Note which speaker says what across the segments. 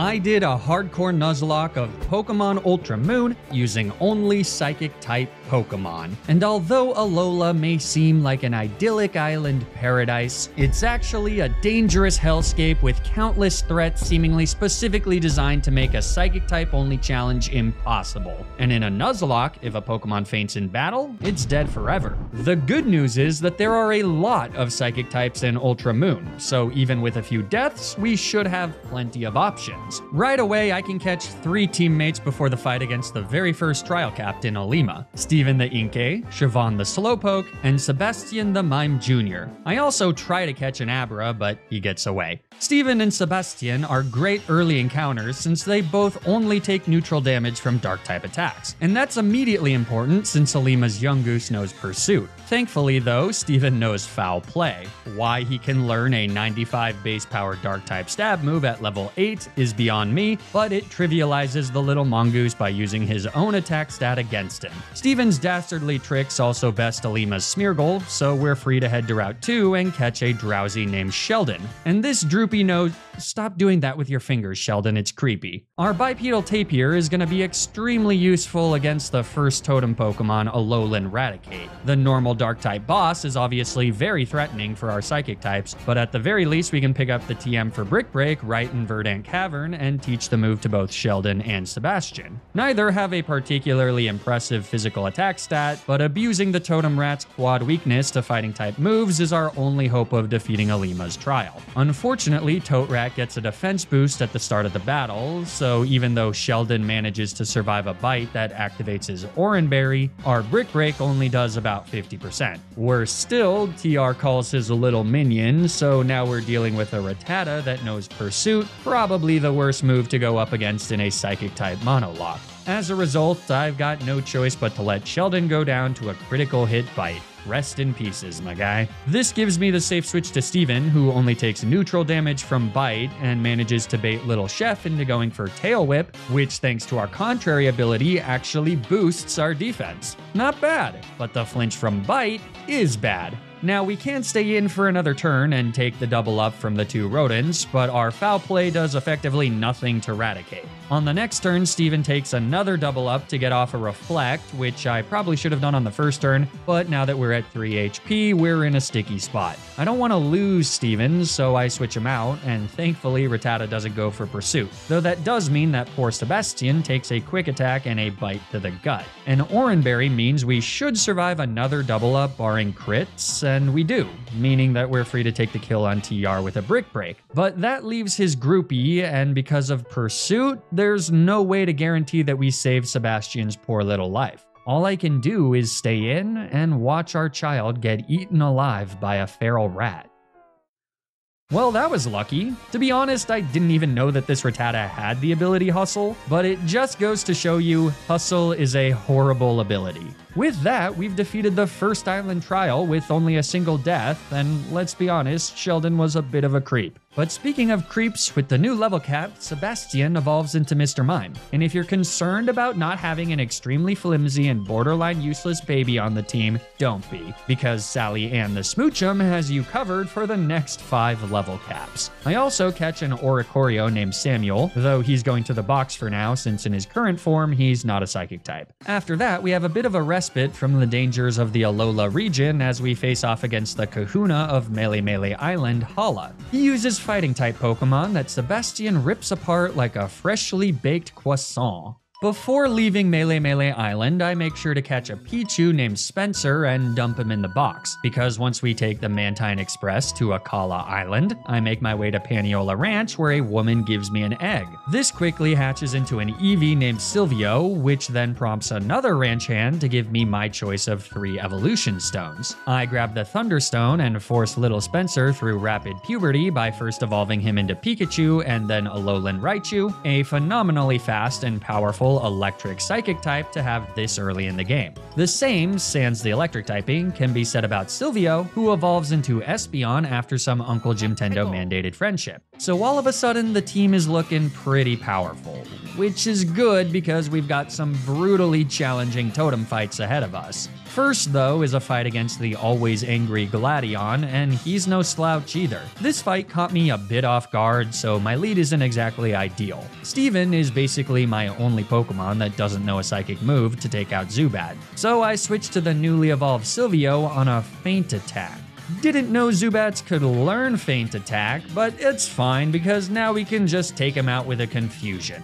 Speaker 1: I did a hardcore Nuzlocke of Pokemon Ultra Moon using only Psychic-type Pokemon. And although Alola may seem like an idyllic island paradise, it's actually a dangerous hellscape with countless threats seemingly specifically designed to make a Psychic-type only challenge impossible. And in a Nuzlocke, if a Pokemon faints in battle, it's dead forever. The good news is that there are a lot of Psychic types in Ultra Moon, so even with a few deaths, we should have plenty of options. Right away, I can catch 3 teammates before the fight against the very first trial captain, Alima: Steven the Inkay, Siobhan the Slowpoke, and Sebastian the Mime Jr. I also try to catch an Abra, but he gets away. Steven and Sebastian are great early encounters since they both only take neutral damage from Dark-type attacks, and that's immediately important since Alima's Yungoos knows Pursuit. Thankfully though, Steven knows Foul Play. Why he can learn a 95 base power Dark-type stab move at level 8 is beyond me, but it trivializes the little mongoose by using his own attack stat against him. Steven's dastardly tricks also best Alima's Smeargle, so we're free to head to Route 2 and catch a drowsy named Sheldon. And this droopy nose— stop doing that with your fingers, Sheldon, it's creepy. Our bipedal tapir is going to be extremely useful against the first totem Pokemon, Alolan Raticate. The normal Dark-type boss is obviously very threatening for our Psychic types, but at the very least we can pick up the TM for Brick Break right in Verdant Cavern and teach the move to both Sheldon and Sebastian. Neither have a particularly impressive physical attack stat, but abusing the Totem Rat's quad weakness to fighting type moves is our only hope of defeating Alima's trial. Unfortunately, Tote Rat gets a defense boost at the start of the battle, so even though Sheldon manages to survive a bite that activates his Oran Berry, our Brick Break only does about 50%. Worse still, TR calls his little minion, so now we're dealing with a Rattata that knows Pursuit, probably the worst move to go up against in a Psychic-type monolock. As a result, I've got no choice but to let Sheldon go down to a critical hit bite. Rest in pieces, my guy. This gives me the safe switch to Steven, who only takes neutral damage from Bite and manages to bait Little Chef into going for Tail Whip, which thanks to our contrary ability actually boosts our defense. Not bad, but the flinch from Bite is bad. Now, we can stay in for another turn and take the double up from the 2 rodents, but our Foul Play does effectively nothing to Raticate. On the next turn, Steven takes another double up to get off a Reflect, which I probably should have done on the first turn, but now that we're at 3 HP, we're in a sticky spot. I don't want to lose Steven, so I switch him out, and thankfully Rattata doesn't go for Pursuit, though that does mean that poor Sebastian takes a quick attack and a bite to the gut. An Oran Berry means we should survive another double up barring crits, and we do, meaning that we're free to take the kill on TR with a Brick Break. But that leaves his groupie, and because of Pursuit, there's no way to guarantee that we save Sebastian's poor little life. All I can do is stay in and watch our child get eaten alive by a feral rat. Well, that was lucky. To be honest, I didn't even know that this Rattata had the ability Hustle, but it just goes to show you, Hustle is a horrible ability. With that, we've defeated the first island trial with only a single death, and let's be honest, Sheldon was a bit of a creep. But speaking of creeps, with the new level cap, Sebastian evolves into Mr. Mime. And if you're concerned about not having an extremely flimsy and borderline useless baby on the team, don't be, because Sally Ann the Smoochum has you covered for the next 5 level caps. I also catch an Oricorio named Samuel, though he's going to the box for now since in his current form he's not a Psychic type. After that, we have a bit of a respite from the dangers of the Alola region as we face off against the kahuna of Melee Melee Island, Hala. He uses fighting type Pokemon that Sebastian rips apart like a freshly baked croissant. Before leaving Melee Melee Island, I make sure to catch a Pichu named Spencer and dump him in the box, because once we take the Mantine Express to Akala Island, I make my way to Paniola Ranch where a woman gives me an egg. This quickly hatches into an Eevee named Silvio, which then prompts another ranch hand to give me my choice of 3 evolution stones. I grab the Thunderstone and force little Spencer through rapid puberty by first evolving him into Pikachu and then Alolan Raichu, a phenomenally fast and powerful electric psychic type to have this early in the game. The same, sans the electric typing, can be said about Silvio, who evolves into Espeon after some Uncle Jimtendo mandated friendship. So all of a sudden, the team is looking pretty powerful. which is good because we've got some brutally challenging totem fights ahead of us. First, though, is a fight against the always angry Gladion, and he's no slouch either. This fight caught me a bit off guard, so my lead isn't exactly ideal. Steven is basically my only Pokemon that doesn't know a psychic move to take out Zubat, so I switched to the newly evolved Silvio on a Feint Attack. Didn't know Zubats could learn Feint Attack, but it's fine because now we can just take him out with a Confusion.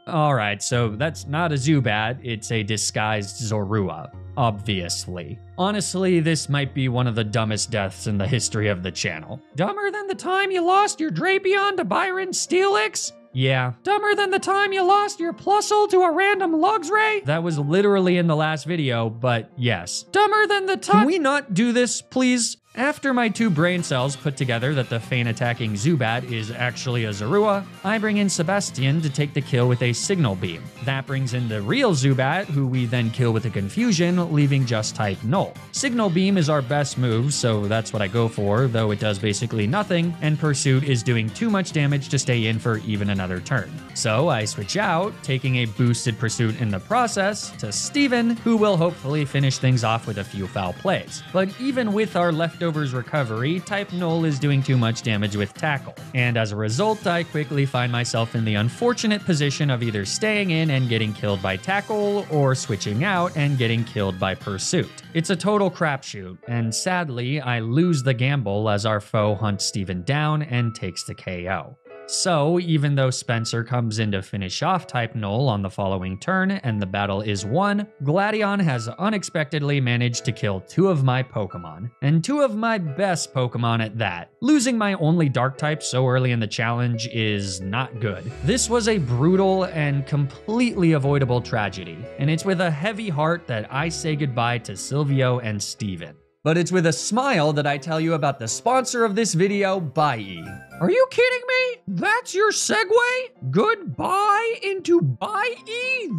Speaker 1: Alright, so that's not a Zubat, it's a disguised Zorua, obviously. Honestly, this might be one of the dumbest deaths in the history of the channel. Dumber than the time you lost your Drapion to Byron Steelix? Yeah. Dumber than the time you lost your Plusle to a random Luxray? That was literally in the last video, but yes. Dumber than the time— Can we not do this, please? After my two brain cells put together that the feint-attacking Zubat is actually a Zorua, I bring in Sebastian to take the kill with a Signal Beam. That brings in the real Zubat, who we then kill with a Confusion, leaving just type Null. Signal Beam is our best move, so that's what I go for, though it does basically nothing, and Pursuit is doing too much damage to stay in for even another turn. So I switch out, taking a boosted Pursuit in the process, to Steven, who will hopefully finish things off with a few foul plays. But even with our leftovers recovery, type Null is doing too much damage with Tackle. And as a result, I quickly find myself in the unfortunate position of either staying in and getting killed by Tackle, or switching out and getting killed by Pursuit. It's a total crapshoot, and sadly, I lose the gamble as our foe hunts Steven down and takes the KO. So, even though Spencer comes in to finish off type Null on the following turn and the battle is won, Gladion has unexpectedly managed to kill two of my Pokemon, and two of my best Pokemon at that. Losing my only Dark type so early in the challenge is not good. This was a brutal and completely avoidable tragedy, and it's with a heavy heart that I say goodbye to Silvio and Steven. But it's with a smile that I tell you about the sponsor of this video, Bye. Are you kidding me? That's your segue? Goodbye into Bye?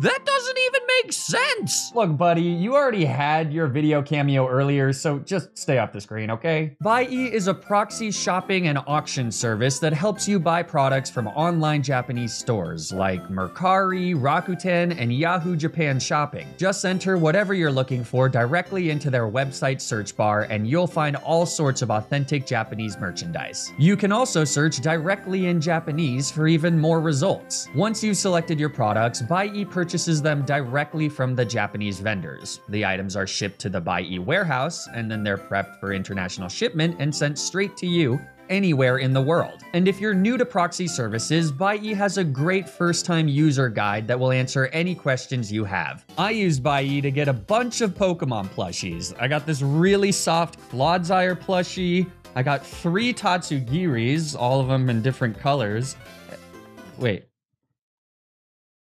Speaker 1: That doesn't even make sense. Look, buddy, you already had your video cameo earlier, so just stay off the screen, okay? Bye is a proxy shopping and auction service that helps you buy products from online Japanese stores like Mercari, Rakuten, and Yahoo Japan Shopping. Just enter whatever you're looking for directly into their website search bar, and you'll find all sorts of authentic Japanese merchandise. You can also search directly in Japanese for even more results. Once you've selected your products, Bye purchases them directly from the Japanese vendors. The items are shipped to the Bye warehouse, and then they're prepped for international shipment and sent straight to you anywhere in the world. And if you're new to proxy services, Bye has a great first-time user guide that will answer any questions you have. I used Bye to get a bunch of Pokemon plushies. I got this really soft Clodsire plushie. I got 3 Tatsugiris, all of them in different colors. Wait.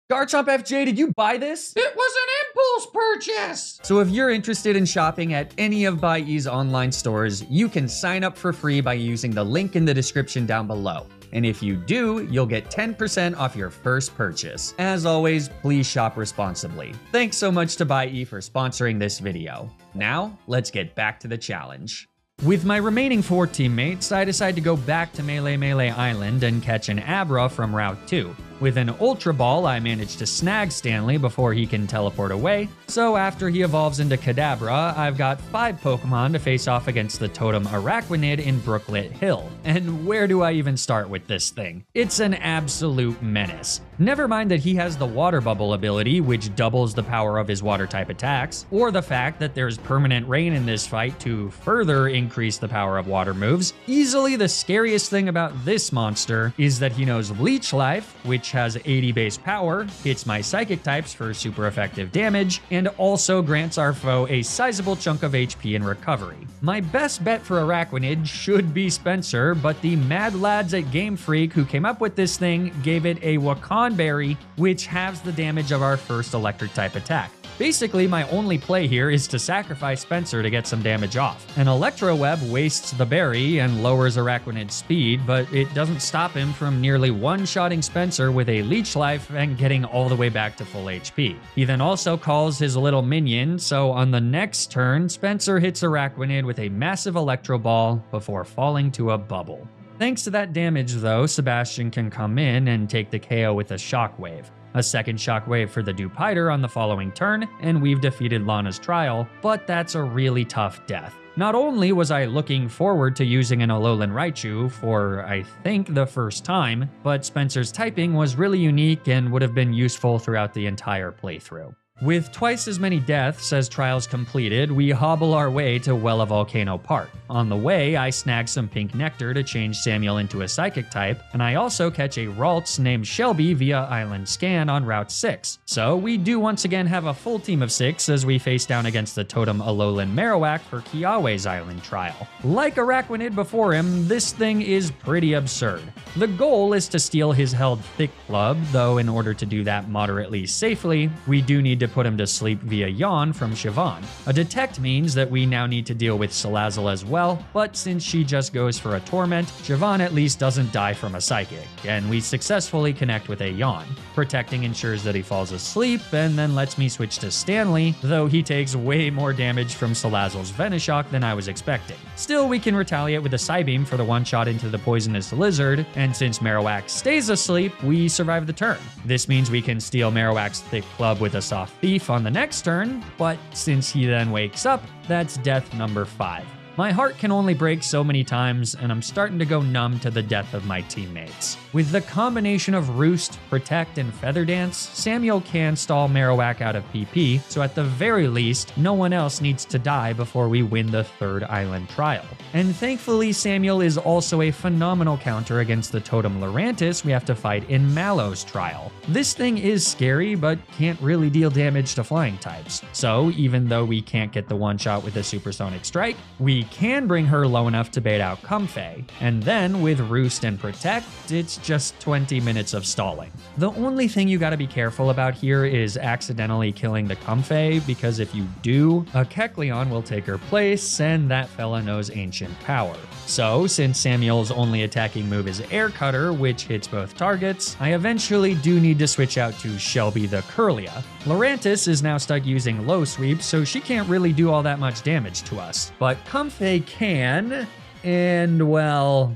Speaker 1: Garchomp FJ, did you buy this? It was an impulse purchase! So if you're interested in shopping at any of Bye's online stores, you can sign up for free by using the link in the description down below. And if you do, you'll get 10% off your first purchase. As always, please shop responsibly. Thanks so much to Bye for sponsoring this video. Now, let's get back to the challenge. With my remaining 4 teammates, I decide to go back to Melee Island and catch an Abra from Route 2. With an Ultra Ball, I manage to snag Stanley before he can teleport away, so after he evolves into Kadabra, I've got 5 Pokemon to face off against the Totem Araquanid in Brooklet Hill. And where do I even start with this thing? It's an absolute menace. Never mind that he has the Water Bubble ability, which doubles the power of his Water-type attacks, or the fact that there's permanent rain in this fight to further increase the power of water moves. Easily the scariest thing about this monster is that he knows Leech Life, which has 80 base power, hits my Psychic types for super effective damage, and also grants our foe a sizable chunk of HP in recovery. My best bet for Araquanid should be Spencer, but the mad lads at Game Freak who came up with this thing gave it a Wakan Berry, which halves the damage of our first electric type attack. Basically, my only play here is to sacrifice Spencer to get some damage off. An Electro Web wastes the berry and lowers Araquanid's speed, but it doesn't stop him from nearly one-shotting Spencer with a Leech Life and getting all the way back to full HP. He then also calls his little minion, so on the next turn, Spencer hits Araquanid with a massive Electro Ball before falling to a bubble. Thanks to that damage though, Sebastian can come in and take the KO with a Shockwave. A second Shockwave for the Dupiter on the following turn, and we've defeated Lana's Trial, but that's a really tough death. Not only was I looking forward to using an Alolan Raichu for, I think, the first time, but Spencer's typing was really unique and would have been useful throughout the entire playthrough. With twice as many deaths as trials completed, we hobble our way to Wella Volcano Park. On the way, I snag some pink nectar to change Samuel into a psychic type, and I also catch a Ralts named Shelby via Island Scan on Route 6. So we do once again have a full team of 6 as we face down against the Totem Alolan Marowak for Kiawe's Island trial. Like Araquanid before him, this thing is pretty absurd. The goal is to steal his held Thick Club, though in order to do that moderately safely, we do need to put him to sleep via Yawn from Siobhan. A Detect means that we now need to deal with Salazzle as well, but since she just goes for a Torment, Siobhan at least doesn't die from a Psychic, and we successfully connect with a Yawn. Protecting ensures that he falls asleep, and then lets me switch to Stanley, though he takes way more damage from Salazzle's Venoshock than I was expecting. Still, we can retaliate with a Psybeam for the one-shot into the Poisonous Lizard, and since Marowak stays asleep, we survive the turn. This means we can steal Marowak's Thick Club with a Soft Thief on the next turn, but since he then wakes up, that's death number 5. My heart can only break so many times, and I'm starting to go numb to the death of my teammates. With the combination of Roost, Protect, and Feather Dance, Samuel can stall Marowak out of PP, so at the very least, no one else needs to die before we win the third island trial. And thankfully, Samuel is also a phenomenal counter against the Totem Lurantis we have to fight in Mallow's trial. This thing is scary, but can't really deal damage to flying types. So even though we can't get the one-shot with a Supersonic Strike, we can bring her low enough to bait out Comfey, and then with Roost and Protect, it's just 20 minutes of stalling. The only thing you gotta be careful about here is accidentally killing the Comfey, because if you do, a Kecleon will take her place, and that fella knows Ancient Power. So, since Samuel's only attacking move is Air Cutter, which hits both targets, I eventually do need to switch out to Shelby the Curlia. Lurantis is now stuck using Low Sweep, so she can't really do all that much damage to us. But Comfey can, and well,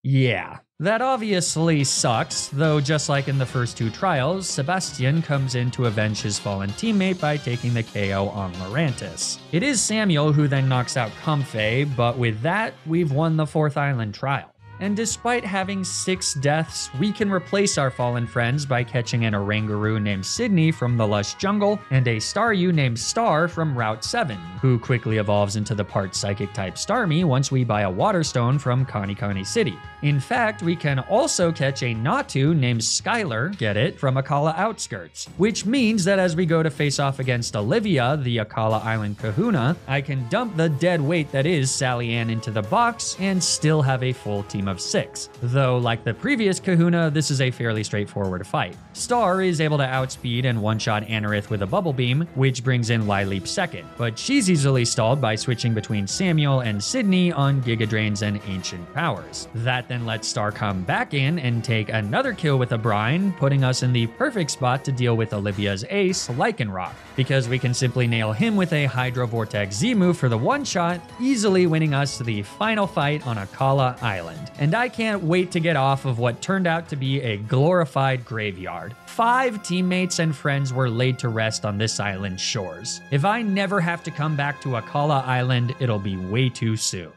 Speaker 1: yeah. That obviously sucks, though just like in the first 2 trials, Sebastian comes in to avenge his fallen teammate by taking the KO on Lurantis. It is Samuel who then knocks out Comfey, but with that, we've won the 4th island trial. And despite having 6 deaths, we can replace our fallen friends by catching an Oranguru named Sydney from the Lush Jungle and a Staryu named Star from Route 7, who quickly evolves into the part Psychic type Starmie once we buy a Water Stone from Kanikani City. In fact, we can also catch a Natu named Skylar, get it, from Akala Outskirts, which means that as we go to face off against Olivia, the Akala Island Kahuna, I can dump the dead weight that is Sally Ann into the box and still have a full team of 6. Though, like the previous Kahuna, this is a fairly straightforward fight. Star is able to outspeed and one-shot Anorith with a Bubble Beam, which brings in Lileep second, but she's easily stalled by switching between Samuel and Sydney on Giga Drains and Ancient Powers. That then lets Star come back in and take another kill with a Brine, putting us in the perfect spot to deal with Olivia's ace, Lycanroc, because we can simply nail him with a Hydro Vortex Z move for the one-shot, easily winning us to the final fight on Akala Island. And I can't wait to get off of what turned out to be a glorified graveyard. 5 teammates and friends were laid to rest on this island's shores. If I never have to come back to Akala Island, it'll be way too soon.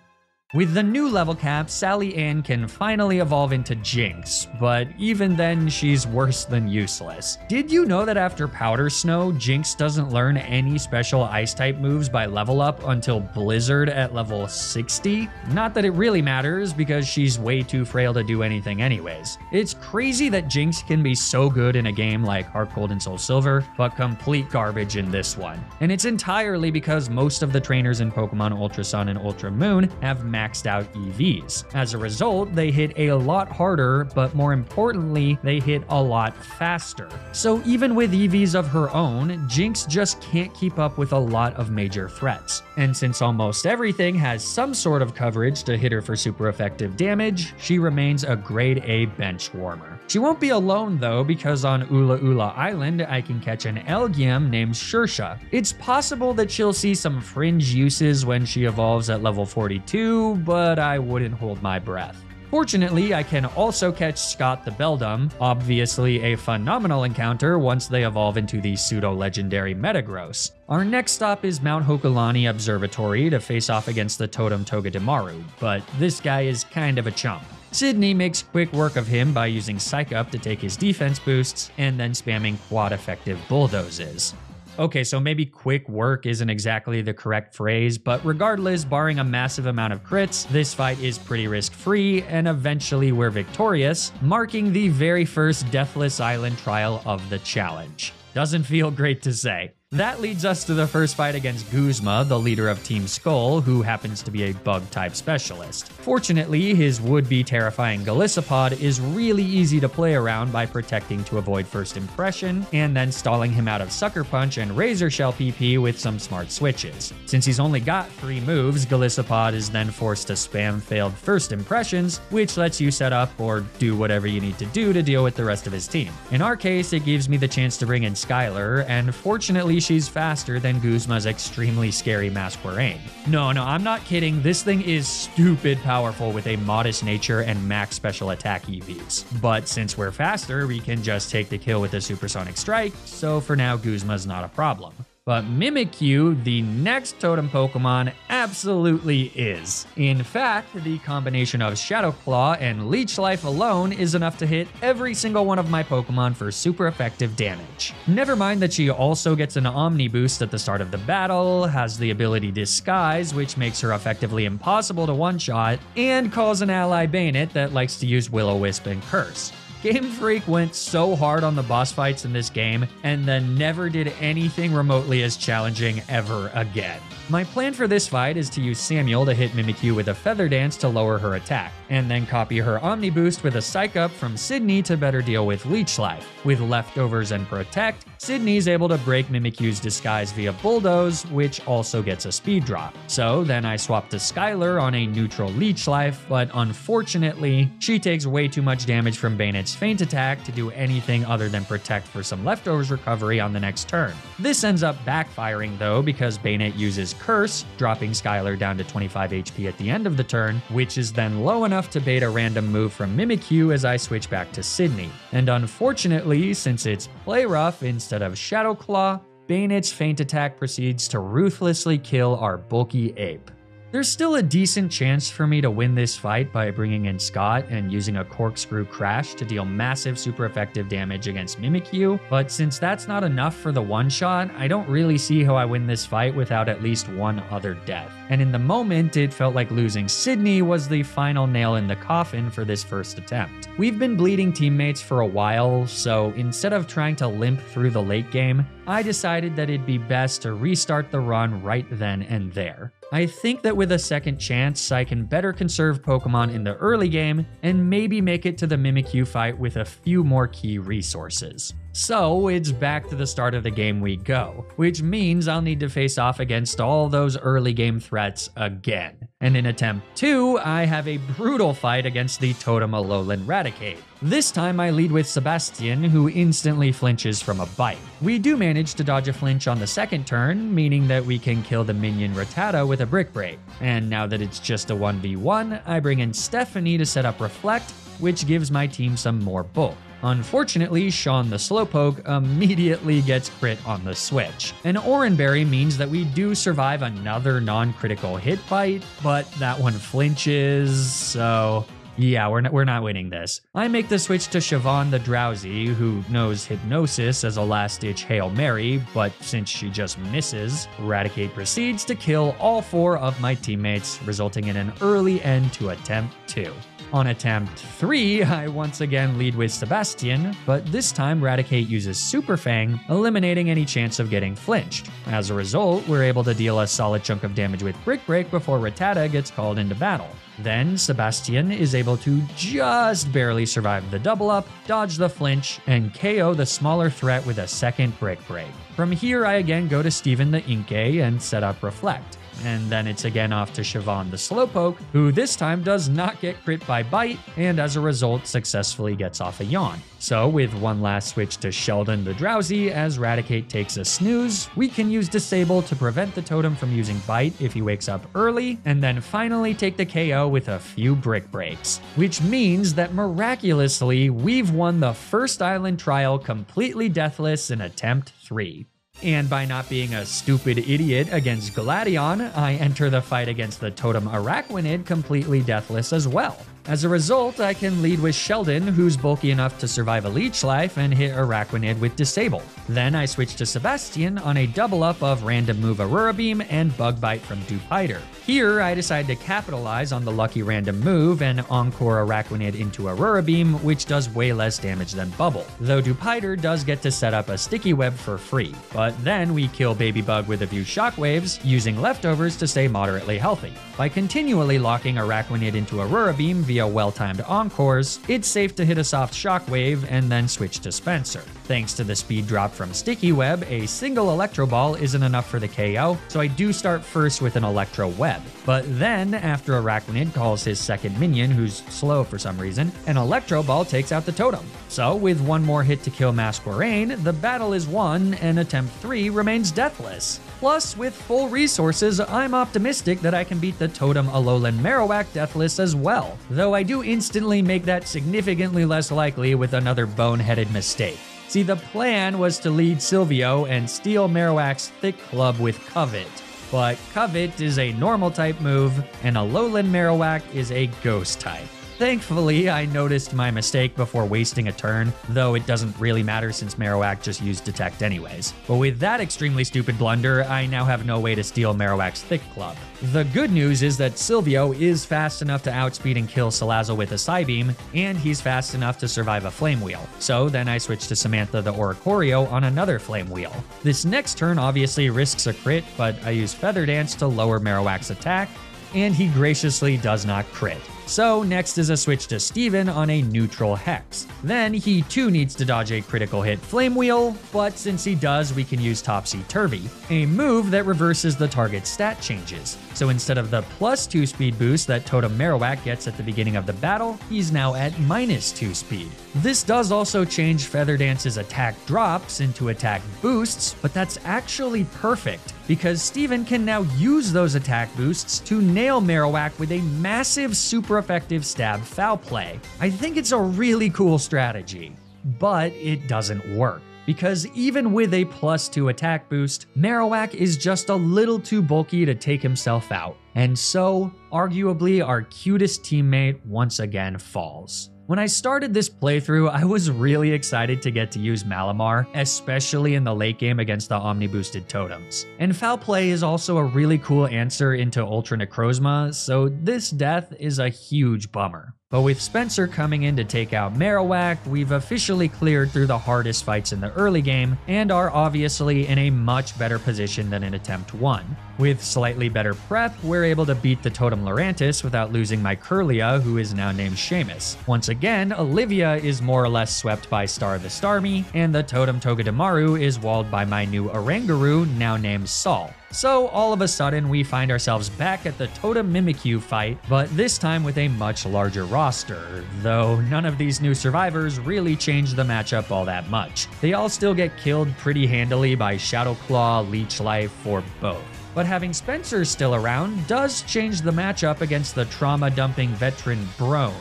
Speaker 1: With the new level cap, Sally Ann can finally evolve into Jinx, but even then, she's worse than useless. Did you know that after Powder Snow, Jinx doesn't learn any special Ice-type moves by level up until Blizzard at level 60? Not that it really matters, because she's way too frail to do anything anyways. It's crazy that Jinx can be so good in a game like Heart Gold and Soul Silver, but complete garbage in this one. And it's entirely because most of the trainers in Pokemon Ultra Sun and Ultra Moon have maxed out EVs. As a result, they hit a lot harder, but more importantly, they hit a lot faster. So even with EVs of her own, Jinx just can't keep up with a lot of major threats. And since almost everything has some sort of coverage to hit her for super effective damage, she remains a grade A bench warmer. She won't be alone though, because on Ula Ula Island, I can catch an Elgyem named Shersha. It's possible that she'll see some fringe uses when she evolves at level 42, but I wouldn't hold my breath. Fortunately, I can also catch Scott the Beldum, obviously a phenomenal encounter once they evolve into the pseudo-legendary Metagross. Our next stop is Mount Hokulani Observatory to face off against the Totem Togedemaru, but this guy is kind of a chump. Sydney makes quick work of him by using Psych Up to take his defense boosts and then spamming quad-effective bulldozes. Okay, so maybe quick work isn't exactly the correct phrase, but regardless, barring a massive amount of crits, this fight is pretty risk-free, and eventually we're victorious, marking the very first Deathless Island trial of the challenge. Doesn't feel great to say. That leads us to the first fight against Guzma, the leader of Team Skull, who happens to be a bug-type specialist. Fortunately, his would-be terrifying Golisopod is really easy to play around by protecting to avoid first impression, and then stalling him out of Sucker Punch and Razor Shell PP with some smart switches. Since he's only got 3 moves, Golisopod is then forced to spam failed first impressions, which lets you set up or do whatever you need to do to deal with the rest of his team. In our case, it gives me the chance to bring in Skylar, and fortunately she's faster than Guzma's extremely scary Masquerain. No, I'm not kidding, this thing is stupid powerful with a modest nature and max special attack EVs. But since we're faster, we can just take the kill with a supersonic strike, so for now Guzma's not a problem. But Mimikyu, the next totem Pokemon, absolutely is. In fact, the combination of Shadow Claw and Leech Life alone is enough to hit every single one of my Pokemon for super effective damage. Never mind that she also gets an Omni boost at the start of the battle, has the ability Disguise, which makes her effectively impossible to one-shot, and calls an ally Bayonet that likes to use Will-O-Wisp and Curse. Game Freak went so hard on the boss fights in this game, and then never did anything remotely as challenging ever again. My plan for this fight is to use Samuel to hit Mimikyu with a Feather Dance to lower her attack, and then copy her Omni Boost with a Psych Up from Sydney to better deal with Leech Life. With Leftovers and Protect, Sydney's able to break Mimikyu's Disguise via Bulldoze, which also gets a speed drop. So then I swap to Skylar on a neutral Leech Life, but unfortunately, she takes way too much damage from Bayonet's Feint Attack to do anything other than Protect for some Leftovers recovery on the next turn. This ends up backfiring though, because Bayonet uses Curse, dropping Skylar down to 25 HP at the end of the turn, which is then low enough to bait a random move from Mimikyu as I switch back to Sydney. And unfortunately, since it's Play Rough instead of Shadow Claw, Bayonet's Feint Attack proceeds to ruthlessly kill our bulky ape. There's still a decent chance for me to win this fight by bringing in Scott and using a Corkscrew Crash to deal massive super effective damage against Mimikyu, but since that's not enough for the one-shot, I don't really see how I win this fight without at least one other death. And in the moment, it felt like losing Sydney was the final nail in the coffin for this first attempt. We've been bleeding teammates for a while, so instead of trying to limp through the late game, I decided that it'd be best to restart the run right then and there. I think that with a second chance, I can better conserve Pokemon in the early game and maybe make it to the Mimikyu fight with a few more key resources. So it's back to the start of the game we go, which means I'll need to face off against all those early game threats again. And in attempt 2, I have a brutal fight against the Totem Alolan Raticate. This time I lead with Sebastian, who instantly flinches from a bite. We do manage to dodge a flinch on the second turn, meaning that we can kill the minion Rattata with a Brick Break. And now that it's just a 1v1, I bring in Stephanie to set up Reflect, which gives my team some more bulk. Unfortunately, Sean the Slowpoke immediately gets crit on the switch. An Oranberry means that we do survive another non-critical hit bite, but that one flinches, so yeah, we're not winning this. I make the switch to Siobhan the Drowsy, who knows Hypnosis as a last-ditch Hail Mary, but since she just misses, Raticate proceeds to kill all 4 of my teammates, resulting in an early end to attempt 2. On attempt 3, I once again lead with Sebastian, but this time Raticate uses Super Fang, eliminating any chance of getting flinched. As a result, we're able to deal a solid chunk of damage with Brick Break before Rattata gets called into battle. Then, Sebastian is able to just barely survive the double up, dodge the flinch, and KO the smaller threat with a second Brick Break. From here, I again go to Steven the Inkay and set up Reflect. And then it's again off to Siobhan the Slowpoke, who this time does not get crit by Bite, and as a result successfully gets off a Yawn. So with one last switch to Sheldon the Drowsy as Raticate takes a snooze, we can use Disable to prevent the totem from using Bite if he wakes up early, and then finally take the KO with a few Brick Breaks. Which means that miraculously, we've won the first island trial completely deathless in attempt 3. And by not being a stupid idiot against Gladion, I enter the fight against the totem Araquanid completely deathless as well. As a result, I can lead with Sheldon, who's bulky enough to survive a Leech Life and hit Araquanid with Disable. Then I switch to Sebastian on a double up of Random Move Aurora Beam and Bug Bite from Dupiter. Here, I decide to capitalize on the lucky random move and Encore Araquanid into Aurora Beam, which does way less damage than Bubble, though Dupiter does get to set up a Sticky Web for free. But then we kill Baby Bug with a few Shockwaves, using leftovers to stay moderately healthy. By continually locking Araquanid into Aurora Beam via well-timed Encores, it's safe to hit a soft Shockwave and then switch to Spencer. Thanks to the speed drop from Sticky Web, a single Electro Ball isn't enough for the KO, so I do start first with an Electro Web. But then, after Araquanid calls his second minion, who's slow for some reason, an Electro Ball takes out the totem. So with one more hit to kill Masquerain, the battle is won and attempt 3 remains deathless. Plus, with full resources, I'm optimistic that I can beat the totem Alolan Marowak deathless as well, though I do instantly make that significantly less likely with another boneheaded mistake. See, the plan was to lead Silvio and steal Marowak's Thick Club with Covet. But Covet is a normal type move, and Alolan Marowak is a ghost type. Thankfully, I noticed my mistake before wasting a turn, though it doesn't really matter since Marowak just used Detect anyways. But with that extremely stupid blunder, I now have no way to steal Marowak's Thick Club. The good news is that Silvio is fast enough to outspeed and kill Salazzle with a Psybeam, and he's fast enough to survive a Flame Wheel. So then I switch to Samantha the Oricorio on another Flame Wheel. This next turn obviously risks a crit, but I use Feather Dance to lower Marowak's attack, and he graciously does not crit. So next is a switch to Steven on a neutral Hex. Then he too needs to dodge a critical hit Flame Wheel, but since he does, we can use Topsy-Turvy, a move that reverses the target's stat changes. So instead of the +2 speed boost that Totem Marowak gets at the beginning of the battle, he's now at -2 speed. This does also change Feather Dance's attack drops into attack boosts, but that's actually perfect, because Steven can now use those attack boosts to nail Marowak with a massive super effective stab foul play. I think it's a really cool strategy, but it doesn't work. Because even with a +2 attack boost, Marowak is just a little too bulky to take himself out, and so, arguably our cutest teammate once again falls. When I started this playthrough, I was really excited to get to use Malamar, especially in the late game against the Omni-boosted totems. And Foul Play is also a really cool answer into Ultra Necrozma, so this death is a huge bummer. But with Spencer coming in to take out Marowak, we've officially cleared through the hardest fights in the early game, and are obviously in a much better position than in Attempt 1. With slightly better prep, we're able to beat the Totem Lurantis without losing my Curlia, who is now named Seamus. Once again, Olivia is more or less swept by Star the Starmie, and the Totem Togedemaru is walled by my new Oranguru, now named Saul. So all of a sudden, we find ourselves back at the Totem Mimikyu fight, but this time with a much larger roster, though none of these new survivors really change the matchup all that much. They all still get killed pretty handily by Shadow Claw, Leech Life, or both. But having Spencer still around does change the matchup against the trauma-dumping veteran Braun.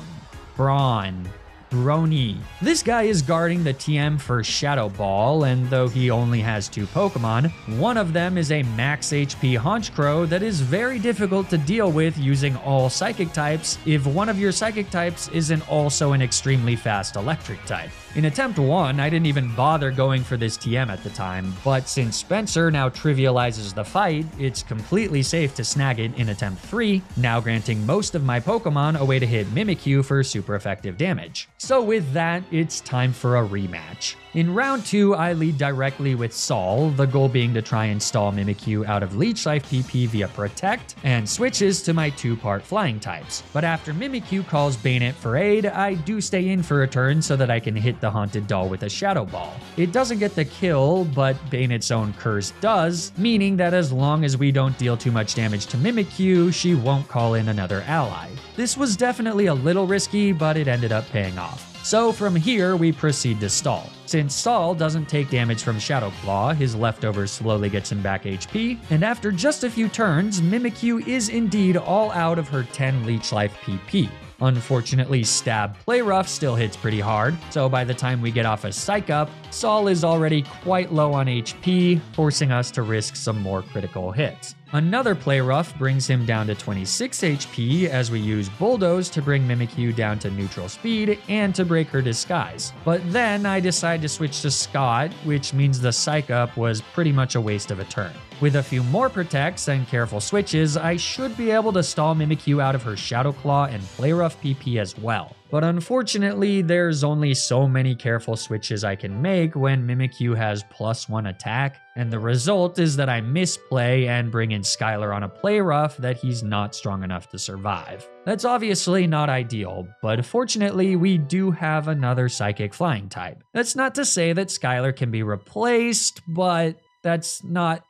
Speaker 1: Brony. This guy is guarding the TM for Shadow Ball, and though he only has 2 Pokemon, one of them is a max HP Honchkrow that is very difficult to deal with using all Psychic types if one of your Psychic types isn't also an extremely fast Electric type. In attempt 1, I didn't even bother going for this TM at the time, but since Spencer now trivializes the fight, it's completely safe to snag it in attempt 3, now granting most of my Pokemon a way to hit Mimikyu for super effective damage. So with that, it's time for a rematch. In round 2, I lead directly with Saul, the goal being to try and stall Mimikyu out of Leech Life PP via Protect, and switches to my 2-part flying types. But after Mimikyu calls Banette for aid, I do stay in for a turn so that I can hit the Haunted Doll with a Shadow Ball. It doesn't get the kill, but Banette's own curse does, meaning that as long as we don't deal too much damage to Mimikyu, she won't call in another ally. This was definitely a little risky, but it ended up paying off. So from here, we proceed to stall. Since Saul doesn't take damage from Shadow Claw, his leftovers slowly gets him back HP, and after just a few turns, Mimikyu is indeed all out of her 10 Leech Life PP. Unfortunately, Stab Play Rough still hits pretty hard, so by the time we get off a Psych Up, Saul is already quite low on HP, forcing us to risk some more critical hits. Another Play Rough brings him down to 26 HP as we use Bulldoze to bring Mimikyu down to neutral speed and to break her disguise. But then I decide to switch to Scott, which means the Psych Up was pretty much a waste of a turn. With a few more Protects and careful switches, I should be able to stall Mimikyu out of her Shadow Claw and Play Rough PP as well. But unfortunately, there's only so many careful switches I can make when Mimikyu has +1 attack, and the result is that I misplay and bring in Skylar on a Play Rough that he's not strong enough to survive. That's obviously not ideal, but fortunately we do have another Psychic Flying type. That's not to say that Skylar can be replaced, but that's not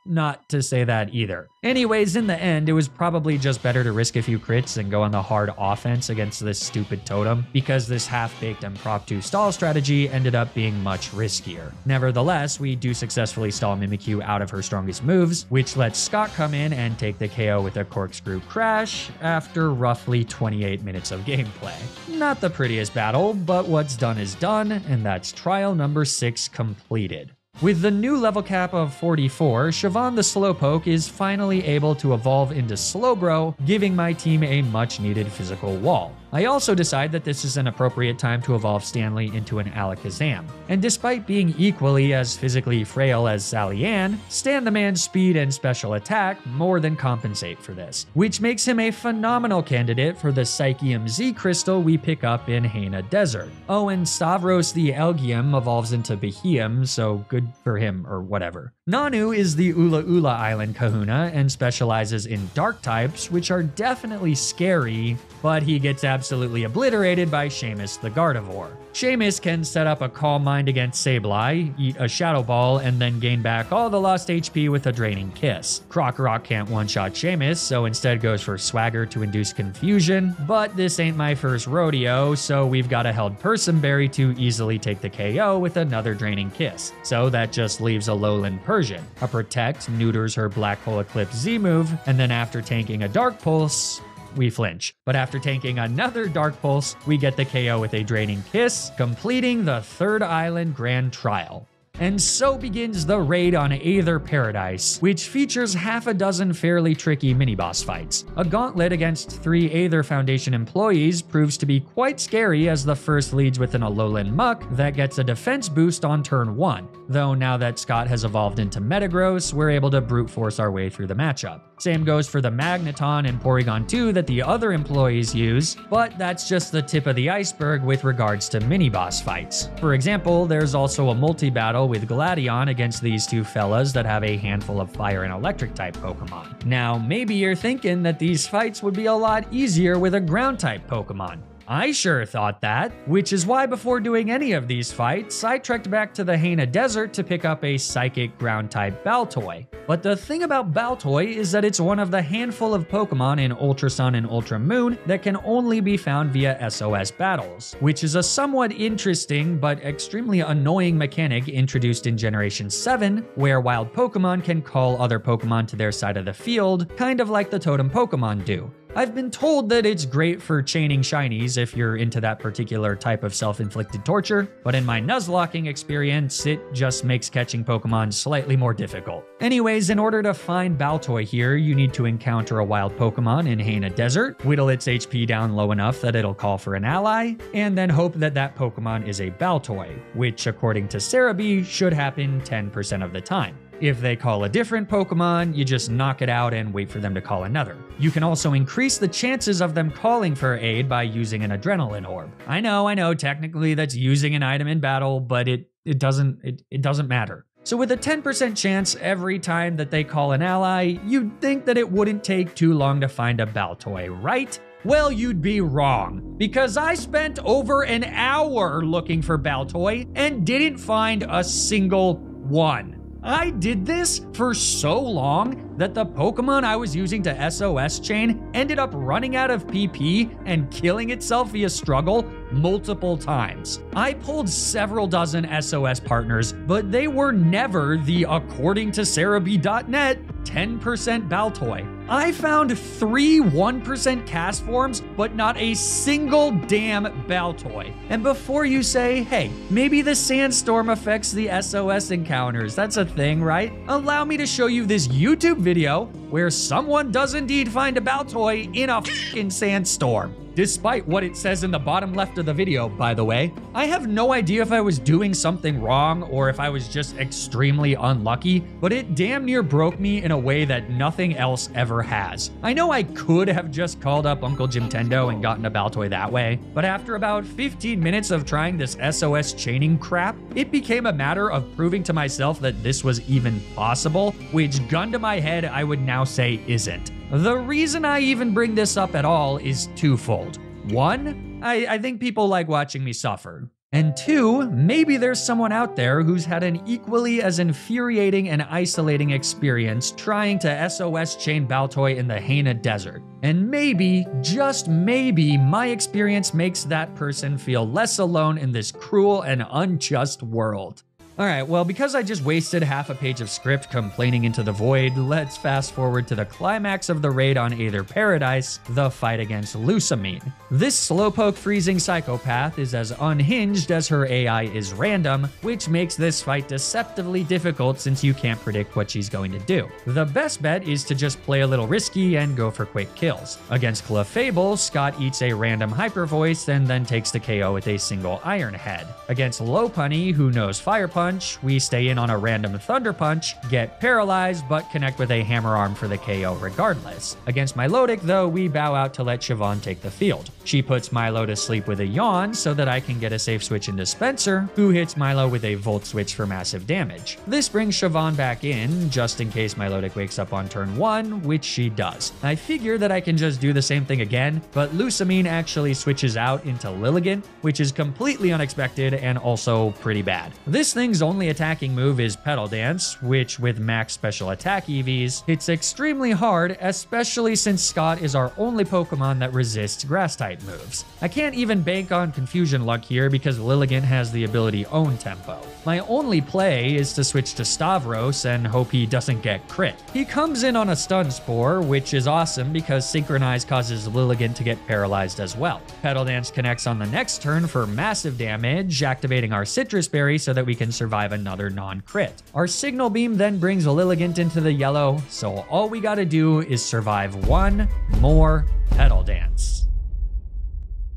Speaker 1: to say that either. Anyways, in the end, it was probably just better to risk a few crits and go on the hard offense against this stupid totem, because this half-baked and Prop 2 stall strategy ended up being much riskier. Nevertheless, we do successfully stall Mimikyu out of her strongest moves, which lets Scott come in and take the KO with a Corkscrew Crash after roughly 28 minutes of gameplay. Not the prettiest battle, but what's done is done, and that's trial number 6 completed. With the new level cap of 44, Siobhan the Slowpoke is finally able to evolve into Slowbro, giving my team a much-needed physical wall. I also decide that this is an appropriate time to evolve Stanley into an Alakazam. And despite being equally as physically frail as Sally Ann, Stan the Man's speed and special attack more than compensate for this, which makes him a phenomenal candidate for the Psychium Z crystal we pick up in Haina Desert. Oh, and Stavros the Elgium evolves into Beheum, so good for him or whatever. Nanu is the Ula Ula Island kahuna and specializes in dark types, which are definitely scary, but he gets absolutely obliterated by Seamus the Gardevoir. Seamus can set up a Calm Mind against Sableye, eat a Shadow Ball, and then gain back all the lost HP with a Draining Kiss. Krokorok can't one-shot Seamus, so instead goes for Swagger to induce confusion, but this ain't my first rodeo, so we've got a held Personberry to easily take the KO with another Draining Kiss. So that just leaves a Lowland Persian. A Protect neuters her Black Hole Eclipse Z move, and then after tanking a Dark Pulse, we flinch. But after tanking another Dark Pulse, we get the KO with a Draining Kiss, completing the third island grand trial. And so begins the raid on Aether Paradise, which features half a dozen fairly tricky mini-boss fights. A gauntlet against 3 Aether Foundation employees proves to be quite scary, as the first leads with an Alolan Muck that gets a defense boost on turn 1, though now that Scott has evolved into Metagross, we're able to brute force our way through the matchup. Same goes for the Magneton and Porygon 2 that the other employees use, but that's just the tip of the iceberg with regards to mini-boss fights. For example, there's also a multi-battle with Gladion against these 2 fellas that have a handful of fire and electric type Pokemon. Now, maybe you're thinking that these fights would be a lot easier with a ground type Pokemon. I sure thought that, which is why before doing any of these fights, I trekked back to the Haina Desert to pick up a Psychic Ground-type Baltoy. But the thing about Baltoy is that it's one of the handful of Pokemon in Ultra Sun and Ultra Moon that can only be found via SOS battles, which is a somewhat interesting but extremely annoying mechanic introduced in Generation 7, where wild Pokemon can call other Pokemon to their side of the field, kind of like the Totem Pokemon do. I've been told that it's great for chaining shinies if you're into that particular type of self-inflicted torture, but in my Nuzlocking experience, it just makes catching Pokemon slightly more difficult. Anyways, in order to find Baltoy here, you need to encounter a wild Pokemon in Haina Desert, whittle its HP down low enough that it'll call for an ally, and then hope that that Pokemon is a Baltoy, which according to Cerebi should happen 10% of the time. If they call a different Pokemon, you just knock it out and wait for them to call another. You can also increase the chances of them calling for aid by using an Adrenaline Orb. I know, technically that's using an item in battle, but it doesn't matter. So with a 10% chance every time that they call an ally, you'd think that it wouldn't take too long to find a Baltoy, right? Well, you'd be wrong, because I spent over an hour looking for Baltoy and didn't find a single one. I did this for so long that the Pokemon I was using to SOS chain ended up running out of PP and killing itself via struggle multiple times. I pulled several dozen SOS partners, but they were never the, according to Cerebi.net, 10% Baltoy. I found 3 1% cast forms, but not a single damn Baltoy. And before you say, hey, maybe the sandstorm affects the SOS encounters, that's a thing, right? Allow me to show you this YouTube video where someone does indeed find a Baltoy in a fucking sandstorm. Despite what it says in the bottom left of the video, by the way. I have no idea if I was doing something wrong or if I was just extremely unlucky, but it damn near broke me in a way that nothing else ever has. I know I could have just called up Uncle Jimtendo and gotten a Baltoy that way, but after about 15 minutes of trying this SOS chaining crap, it became a matter of proving to myself that this was even possible, which gun to my head I would now say isn't. The reason I even bring this up at all is twofold. One, I think people like watching me suffer. And two, maybe there's someone out there who's had an equally as infuriating and isolating experience trying to SOS chain Baltoy in the Haina Desert. And maybe, just maybe, my experience makes that person feel less alone in this cruel and unjust world. Alright, well, because I just wasted half a page of script complaining into the void, let's fast forward to the climax of the raid on Aether Paradise, the fight against Lusamine. This slowpoke freezing psychopath is as unhinged as her AI is random, which makes this fight deceptively difficult since you can't predict what she's going to do. The best bet is to just play a little risky and go for quick kills. Against Clefable, Scott eats a random Hyper Voice and then takes the KO with a single Iron Head. Against Lopunny, who knows Fire Punch, we stay in on a random Thunder Punch, get paralyzed, but connect with a Hammer Arm for the KO regardless. Against Milotic, though, we bow out to let Siobhan take the field. She puts Milo to sleep with a Yawn so that I can get a safe switch into Spencer, who hits Milo with a Volt Switch for massive damage. This brings Siobhan back in, just in case Milotic wakes up on turn 1, which she does. I figure that I can just do the same thing again, but Lusamine actually switches out into Lilligant, which is completely unexpected and also pretty bad. This thing's only attacking move is Petal Dance, which with max special attack EVs, hits extremely hard, especially since Scott is our only Pokemon that resists Grass-type moves. I can't even bank on Confusion luck here because Lilligant has the ability Own Tempo. My only play is to switch to Stavros and hope he doesn't get crit. He comes in on a Stun Spore, which is awesome because Synchronize causes Lilligant to get paralyzed as well. Petal Dance connects on the next turn for massive damage, activating our Citrus Berry so that we can survive another non-crit. Our Signal Beam then brings Lilligant into the yellow, so all we gotta do is survive one more Petal Dance.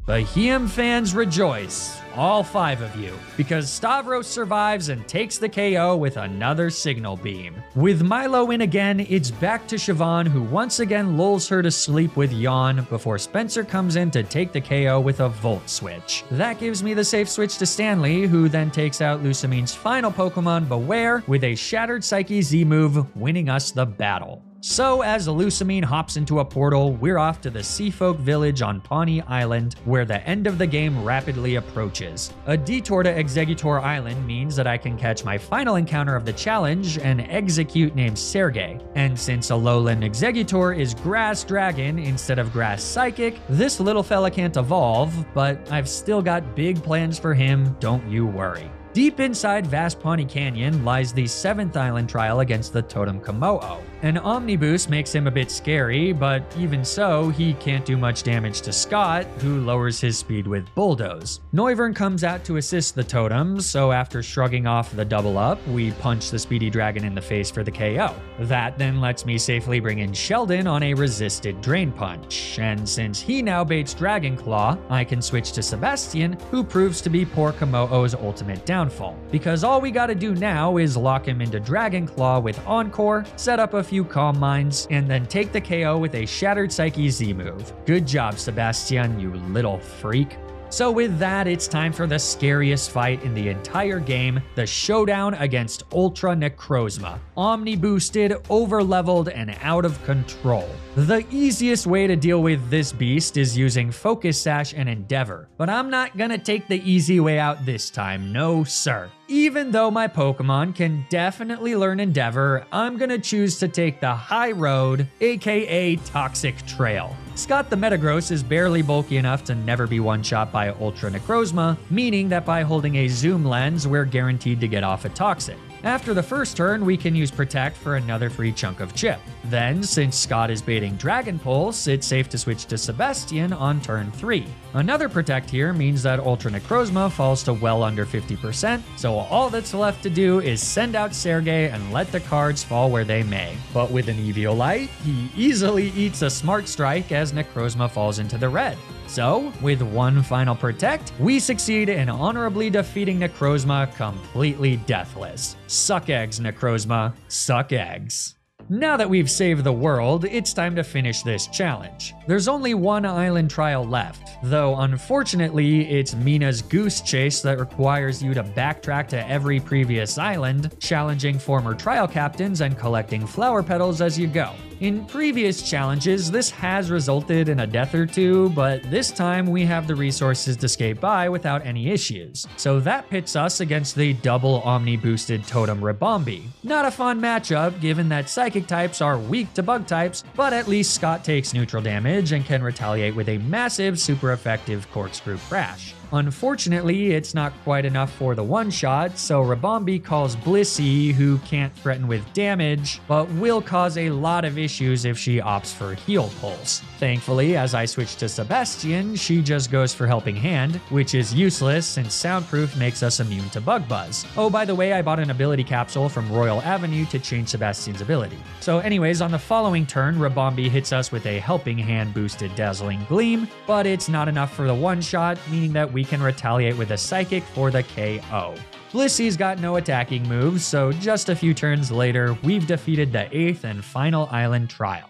Speaker 1: Bahiem fans rejoice, all 5 of you, because Stavros survives and takes the KO with another Signal Beam. With Milo in again, it's back to Siobhan, who once again lulls her to sleep with Yawn before Spencer comes in to take the KO with a Volt Switch. That gives me the safe switch to Stanley, who then takes out Lusamine's final Pokemon, Beware, with a Shattered Psyche Z move, winning us the battle. So as Lusamine hops into a portal, we're off to the Seafolk village on Pawnee Island, where the end of the game rapidly approaches. A detour to Exeggutor Island means that I can catch my final encounter of the challenge, an Execute named Sergey. And since Alolan Exeggutor is Grass Dragon instead of Grass Psychic, this little fella can't evolve, but I've still got big plans for him, don't you worry. Deep inside Vast Pawnee Canyon lies the 7th island trial against the Totem Komodo, An Omni Boost makes him a bit scary, but even so, he can't do much damage to Scott, who lowers his speed with Bulldoze. Noivern comes out to assist the totems, so after shrugging off the double up, we punch the speedy dragon in the face for the KO. That then lets me safely bring in Sheldon on a resisted Drain Punch, and since he now baits Dragon Claw, I can switch to Sebastian, who proves to be poor Kamoo's ultimate downfall. Because all we gotta do now is lock him into Dragon Claw with Encore, set up a few Calm Minds, and then take the KO with a Shattered Psyche Z move. Good job, Sebastian, you little freak. So with that, it's time for the scariest fight in the entire game, the showdown against Ultra Necrozma. Omni boosted, over-leveled, and out of control. The easiest way to deal with this beast is using Focus Sash and Endeavor, but I'm not gonna take the easy way out this time, no sir. Even though my Pokemon can definitely learn Endeavor, I'm gonna choose to take the high road, aka Toxic Trail. Scott the Metagross is barely bulky enough to never be one-shot by Ultra Necrozma, meaning that by holding a Zoom Lens, we're guaranteed to get off a Toxic. After the first turn, we can use Protect for another free chunk of chip. Then, since Scott is baiting Dragon Pulse, it's safe to switch to Sebastian on turn 3. Another Protect here means that Ultra Necrozma falls to well under 50%, so all that's left to do is send out Sergei and let the cards fall where they may. But with an Eviolite, he easily eats a Smart Strike as Necrozma falls into the red. So, with one final Protect, we succeed in honorably defeating Necrozma completely deathless. Suck eggs, Necrozma. Suck eggs. Now that we've saved the world, it's time to finish this challenge. There's only one island trial left, though unfortunately it's Mina's Goose Chase that requires you to backtrack to every previous island, challenging former trial captains and collecting flower petals as you go. In previous challenges, this has resulted in a death or two, but this time we have the resources to skate by without any issues. So that pits us against the double Omni-boosted Totem Ribombee. Not a fun matchup, given that Psychic types are weak to Bug types, but at least Scott takes neutral damage and can retaliate with a massive, super effective Corkscrew Crash. Unfortunately, it's not quite enough for the one-shot, so Ribombee calls Blissey, who can't threaten with damage, but will cause a lot of issues if she opts for Heal Pulse. Thankfully, as I switch to Sebastian, she just goes for Helping Hand, which is useless since Soundproof makes us immune to Bug Buzz. Oh, by the way, I bought an ability capsule from Royal Avenue to change Sebastian's ability. So anyways, on the following turn, Ribombee hits us with a Helping Hand boosted Dazzling Gleam, but it's not enough for the one-shot, meaning that we can retaliate with a Psychic for the KO. Blissey's got no attacking moves, so just a few turns later, we've defeated the 8th and final island trial.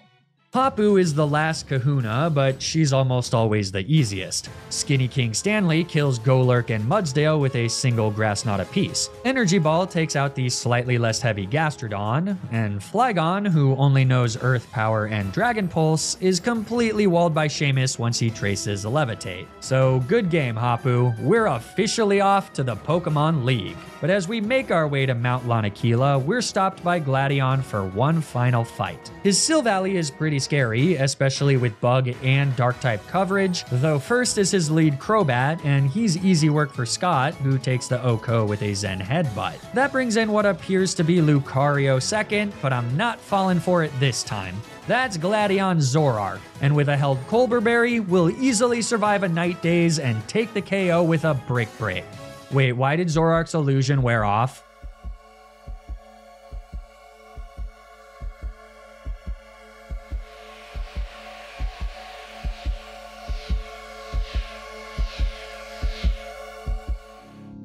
Speaker 1: Papu is the last kahuna, but she's almost always the easiest. Skinny King Stanley kills Golurk and Mudsdale with a single Grass Knot apiece. Energy Ball takes out the slightly less heavy Gastrodon, and Flygon, who only knows Earth Power and Dragon Pulse, is completely walled by Seamus once he traces Levitate. So good game, Hapu. We're officially off to the Pokemon League. But as we make our way to Mount Lanakila, we're stopped by Gladion for one final fight. His Silvally is pretty scary, especially with Bug and Dark-type coverage, though first is his lead Crobat, and he's easy work for Scott, who takes the Oko with a Zen Headbutt. That brings in what appears to be Lucario second, but I'm not falling for it this time. That's Gladion Zoroark, and with a held Colberberry, we'll easily survive a Night Daze and take the KO with a Brick Break. Wait, why did Zoroark's illusion wear off?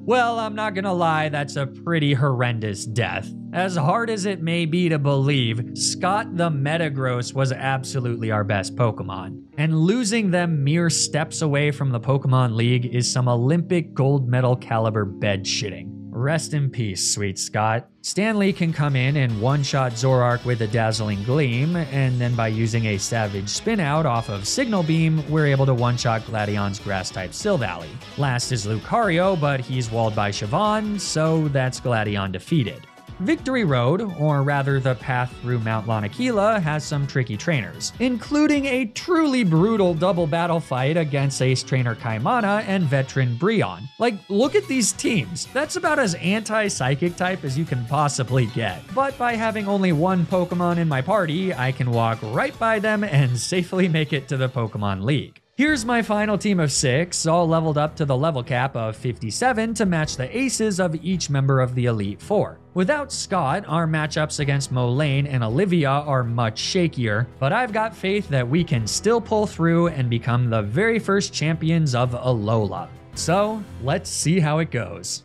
Speaker 1: Well, I'm not gonna lie, that's a pretty horrendous death. As hard as it may be to believe, Scott the Metagross was absolutely our best Pokemon. And losing them mere steps away from the Pokemon League is some Olympic gold medal caliber bed shitting. Rest in peace, sweet Scott. Stanley can come in and one-shot Zoroark with a Dazzling Gleam, and then by using a Savage Spin-Out off of Signal Beam, we're able to one-shot Gladion's Grass-type Silvally. Last is Lucario, but he's walled by Siobhan, so that's Gladion defeated. Victory Road, or rather the path through Mount Lanakila, has some tricky trainers, including a truly brutal double battle fight against Ace Trainer Kaimana and Veteran Brionne. Like, look at these teams. That's about as anti-psychic type as you can possibly get. But by having only one Pokemon in my party, I can walk right by them and safely make it to the Pokemon League. Here's my final team of 6, all leveled up to the level cap of 57 to match the aces of each member of the Elite Four. Without Scott, our matchups against Molayne and Olivia are much shakier, but I've got faith that we can still pull through and become the very first champions of Alola. So, let's see how it goes.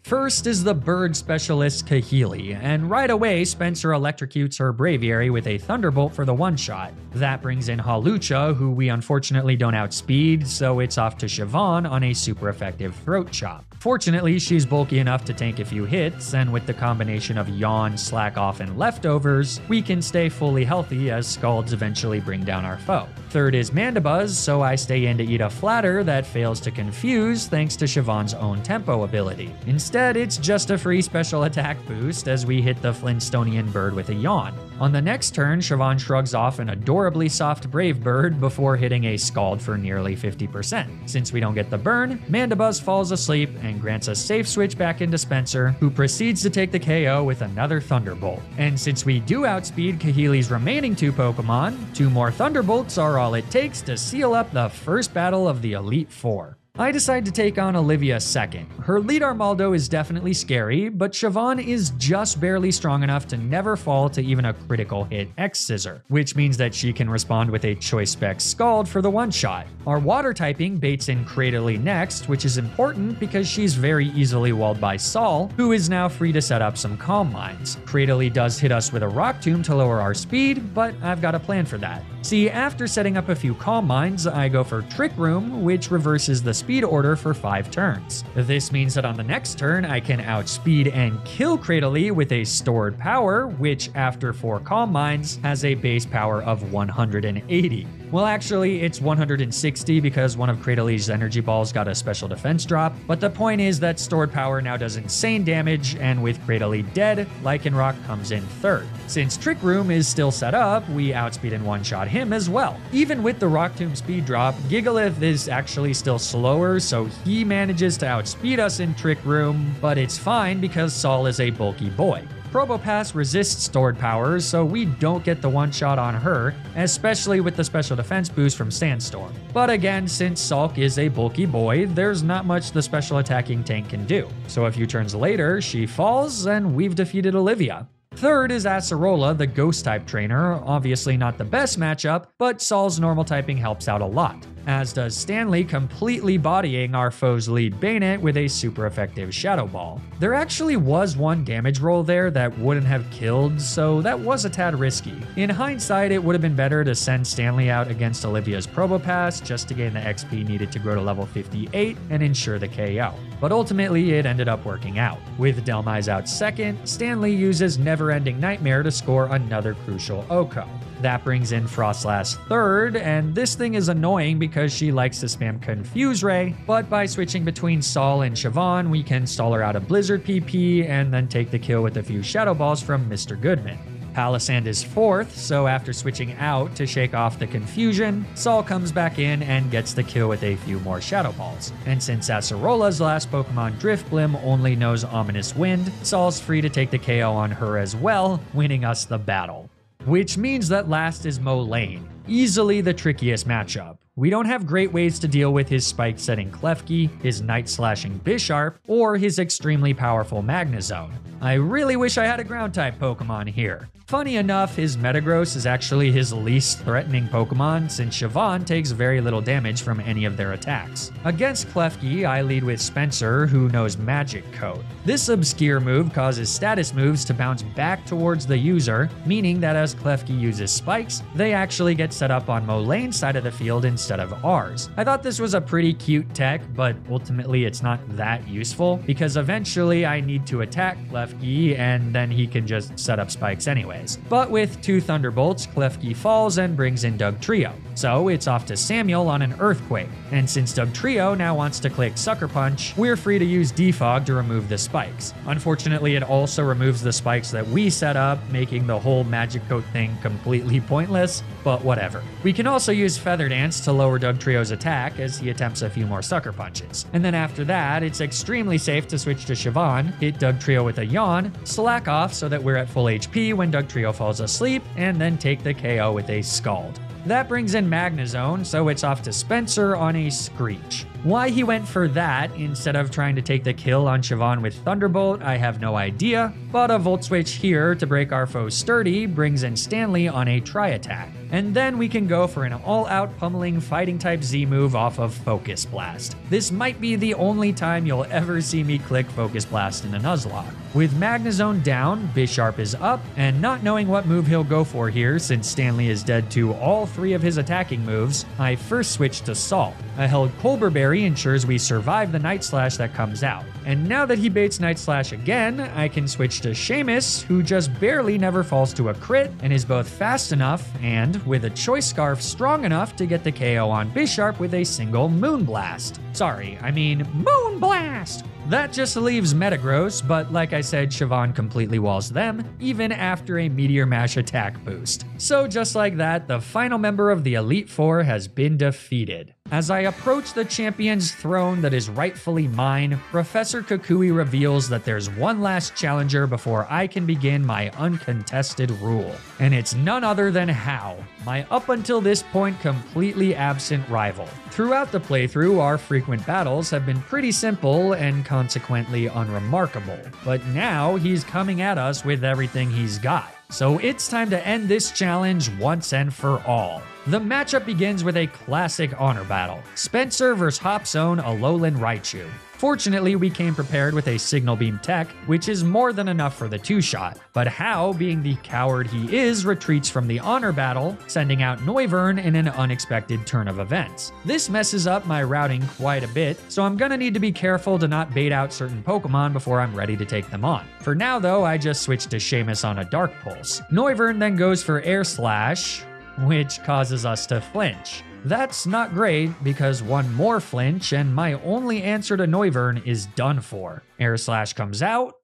Speaker 1: First is the bird specialist Kahili, and right away Spencer electrocutes her Braviary with a Thunderbolt for the one-shot. That brings in Hawlucha, who we unfortunately don't outspeed, so it's off to Siobhan on a super effective Throat Chop. Fortunately, she's bulky enough to tank a few hits, and with the combination of Yawn, Slack Off, and Leftovers, we can stay fully healthy as Scalds eventually bring down our foe. Third is Mandibuzz, so I stay in to eat a Flatter that fails to confuse thanks to Siobhan's own Tempo ability. Instead, it's just a free special attack boost as we hit the Flintstonian bird with a Yawn. On the next turn, Siobhan shrugs off an adorably soft Brave Bird before hitting a Scald for nearly 50%. Since we don't get the burn, Mandibuzz falls asleep and grants a safe switch back into Spencer, who proceeds to take the KO with another Thunderbolt. And since we do outspeed Kahili's remaining 2 Pokemon, 2 more Thunderbolts are all it takes to seal up the first battle of the Elite Four. I decide to take on Olivia second. Her lead Armaldo is definitely scary, but Siobhan is just barely strong enough to never fall to even a critical hit X-Scissor, which means that she can respond with a Choice Spec Scald for the one-shot. Our water typing baits in Cradily next, which is important because she's very easily walled by Sol, who is now free to set up some Calm Minds. Cradily does hit us with a Rock Tomb to lower our speed, but I've got a plan for that. See, after setting up a few Calm Minds, I go for Trick Room, which reverses the speed order for 5 turns. This means that on the next turn, I can outspeed and kill Cradily with a Stored Power, which after 4 Calm Minds has a base power of 180. Well, actually, it's 160 because one of Cradely's energy balls got a special defense drop, but the point is that Stored Power now does insane damage, and with Cradily dead, Lycanroc comes in third. Since Trick Room is still set up, we outspeed and one-shot him as well. Even with the Rock Tomb speed drop, Gigalith is actually still slower, so he manages to outspeed us in Trick Room, but it's fine because Sol is a bulky boy. Probopass resists Stored Powers, so we don't get the one-shot on her, especially with the special defense boost from Sandstorm. But again, since Sulk is a bulky boy, there's not much the special attacking tank can do. So a few turns later, she falls, and we've defeated Olivia. Third is Acerola, the Ghost-type trainer, obviously not the best matchup, but Sol's normal typing helps out a lot, as does Stanley completely bodying our foe's lead Bayonet with a super effective Shadow Ball. There actually was one damage roll there that wouldn't have killed, so that was a tad risky. In hindsight, it would have been better to send Stanley out against Olivia's Probopass just to gain the XP needed to grow to level 58 and ensure the KO. But ultimately, it ended up working out. With Delmise out second, Stanley uses Never-Ending Nightmare to score another crucial OHKO. That brings in Frostlass third, and this thing is annoying because she likes to spam Confuse Ray, but by switching between Sol and Siobhan, we can stall her out of Blizzard PP and then take the kill with a few Shadow Balls from Mr. Goodman. Palisand is fourth, so after switching out to shake off the confusion, Sol comes back in and gets the kill with a few more Shadow Balls. And since Acerola's last Pokemon Drifblim only knows Ominous Wind, Sol's free to take the KO on her as well, winning us the battle. Which means that last is Molayne, easily the trickiest matchup. We don't have great ways to deal with his spike-setting Klefki, his Night-slashing Bisharp, or his extremely powerful Magnezone. I really wish I had a Ground-type Pokemon here. Funny enough, his Metagross is actually his least threatening Pokemon since Siobhan takes very little damage from any of their attacks. Against Klefki, I lead with Spencer, who knows Magic Coat. This obscure move causes status moves to bounce back towards the user, meaning that as Klefki uses spikes, they actually get set up on Molayne's side of the field instead instead of ours. I thought this was a pretty cute tech, but ultimately it's not that useful because eventually I need to attack Klefki and then he can just set up spikes anyways. But with 2 Thunderbolts, Klefki falls and brings in Dugtrio. So it's off to Samuel on an Earthquake. And since Dugtrio now wants to click Sucker Punch, we're free to use Defog to remove the spikes. Unfortunately, it also removes the spikes that we set up, making the whole Magic Coat thing completely pointless, but whatever. We can also use Feather Dance to lower Dugtrio's attack as he attempts a few more Sucker Punches. And then after that, it's extremely safe to switch to Siobhan, hit Dugtrio with a Yawn, slack off so that we're at full HP when Dugtrio falls asleep, and then take the KO with a Scald. That brings in Magnezone, so it's off to Spencer on a Screech. Why he went for that instead of trying to take the kill on Siobhan with Thunderbolt, I have no idea, but a Volt Switch here to break our foe sturdy brings in Stanley on a Tri-Attack. And then we can go for an all-out pummeling fighting-type Z move off of Focus Blast. This might be the only time you'll ever see me click Focus Blast in a Nuzlocke. With Magnezone down, Bisharp is up, and not knowing what move he'll go for here since Stanley is dead to all 3 of his attacking moves, I first switched to Salt. A held Colberberry ensures we survive the Night Slash that comes out. And now that he baits Night Slash again, I can switch to Seamus, who just barely never falls to a crit and is both fast enough and, with a Choice Scarf, strong enough to get the KO on Bisharp with a single Moonblast. Sorry, I mean Moonblast! That just leaves Metagross, but like I said, Siobhan completely walls them, even after a Meteor Mash attack boost. So just like that, the final member of the Elite Four has been defeated. As I approach the champion's throne that is rightfully mine, Professor Kukui reveals that there's one last challenger before I can begin my uncontested rule. And it's none other than Hao, my up until this point completely absent rival. Throughout the playthrough, our frequent battles have been pretty simple and consequently unremarkable. But now he's coming at us with everything he's got. So it's time to end this challenge once and for all. The matchup begins with a classic honor battle. Spencer vs Hopzone Alolan Raichu. Fortunately, we came prepared with a Signal Beam tech, which is more than enough for the 2-shot. But Hao, being the coward he is, retreats from the honor battle, sending out Noivern in an unexpected turn of events. This messes up my routing quite a bit, so I'm gonna need to be careful to not bait out certain Pokemon before I'm ready to take them on. For now though, I just switched to Seamus on a Dark Pulse. Noivern then goes for Air Slash, which causes us to flinch. That's not great, because one more flinch and my only answer to Noivern is done for. Air Slash comes out,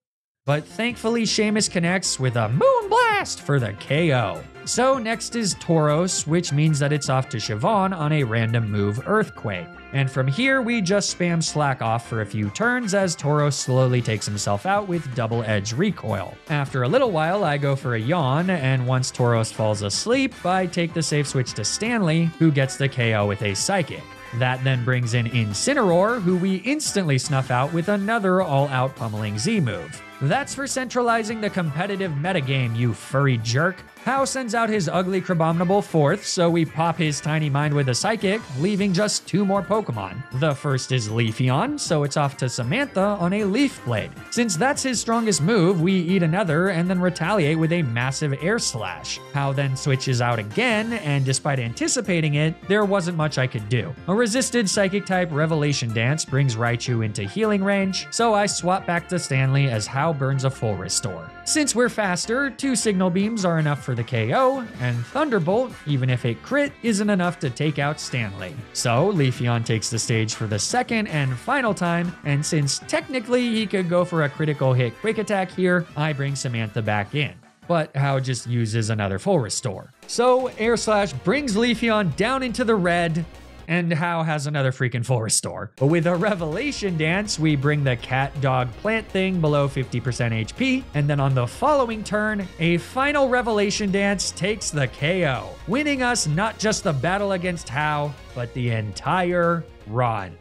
Speaker 1: but thankfully Seamus connects with a Moonblast for the KO. So next is Tauros, which means that it's off to Siobhan on a random move Earthquake. And from here, we just spam Slack Off for a few turns as Tauros slowly takes himself out with Double Edge Recoil. After a little while, I go for a Yawn, and once Tauros falls asleep, I take the safe switch to Stanley, who gets the KO with a Psychic. That then brings in Incineroar, who we instantly snuff out with another all-out pummeling Z move. That's for centralizing the competitive metagame, you furry jerk. Hao sends out his ugly Crabominable fourth, so we pop his tiny mind with a Psychic, leaving just 2 more Pokemon. The first is Leafeon, so it's off to Samantha on a Leaf Blade. Since that's his strongest move, we eat another and then retaliate with a massive Air Slash. Hao then switches out again, and despite anticipating it, there wasn't much I could do. A resisted Psychic-type Revelation Dance brings Raichu into healing range, so I swap back to Stanley as Hao burns a full restore. Since we're faster, 2 Signal Beams are enough for the KO, and Thunderbolt, even if it crit, isn't enough to take out Stanley. So Leafeon takes the stage for the second and final time, and since technically he could go for a critical hit quick attack here, I bring Samantha back in. But Hao just uses another full restore. So Air Slash brings Leafeon down into the red, and Hao has another freaking full restore. But with a Revelation Dance, we bring the cat, dog, plant thing below 50% HP, and then on the following turn, a final Revelation Dance takes the KO, winning us not just the battle against Hao, but the entire run.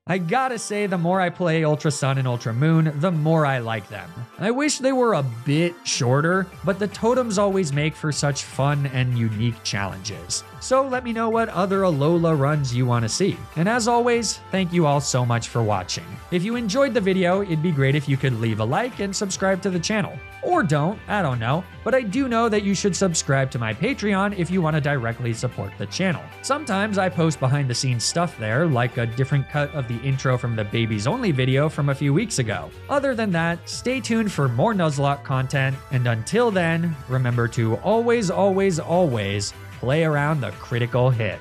Speaker 1: I gotta say, the more I play Ultra Sun and Ultra Moon, the more I like them. I wish they were a bit shorter, but the totems always make for such fun and unique challenges. So let me know what other Alola runs you want to see. And as always, thank you all so much for watching. If you enjoyed the video, it'd be great if you could leave a like and subscribe to the channel. Or don't, I don't know. But I do know that you should subscribe to my Patreon if you want to directly support the channel. Sometimes I post behind the scenes stuff there, like a different cut of the intro from the Babies Only video from a few weeks ago. Other than that, stay tuned for more Nuzlocke content, and until then, remember to always, always, always play around the critical hit.